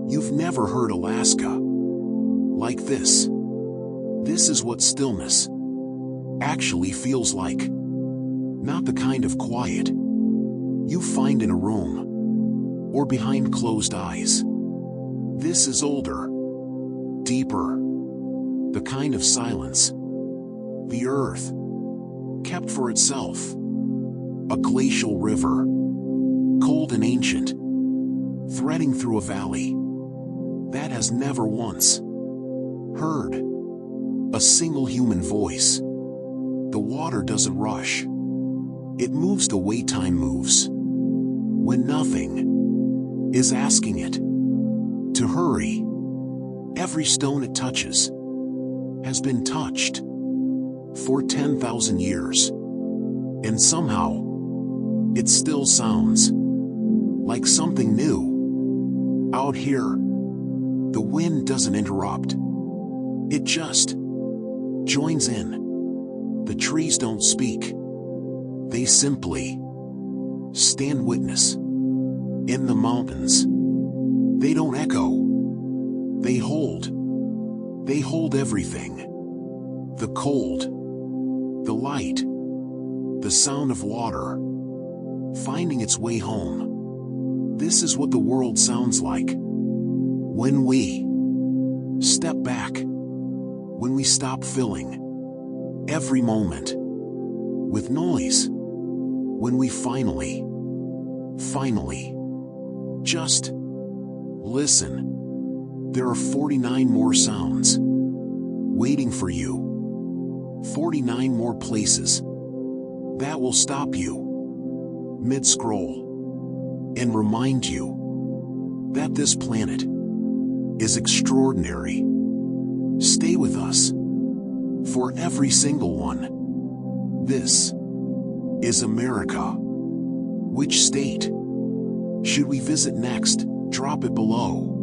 You've never heard Alaska like this. This is what stillness actually feels like. Not the kind of quiet you find in a room or behind closed eyes. This is older, deeper, the kind of silence the earth kept for itself. A glacial river, cold and ancient, threading through a valley that has never once heard a single human voice. The water doesn't rush. It moves the way time moves, when nothing is asking it to hurry. Every stone it touches has been touched for 10,000 years, and somehow it still sounds like something new. Out here, the wind doesn't interrupt. It just joins in. The trees don't speak. They simply stand witness. In the mountains, they don't echo. They hold. They hold everything. The cold, the light, the sound of water finding its way home. This is what the world sounds like when we step back, when we stop filling every moment with noise, when we finally, just listen. There are 49 more sounds waiting for you. 49 more places that will stop you mid-scroll and remind you that this planet is extraordinary. Stay with us for every single one. This is America. Which state should we visit next? Drop it below.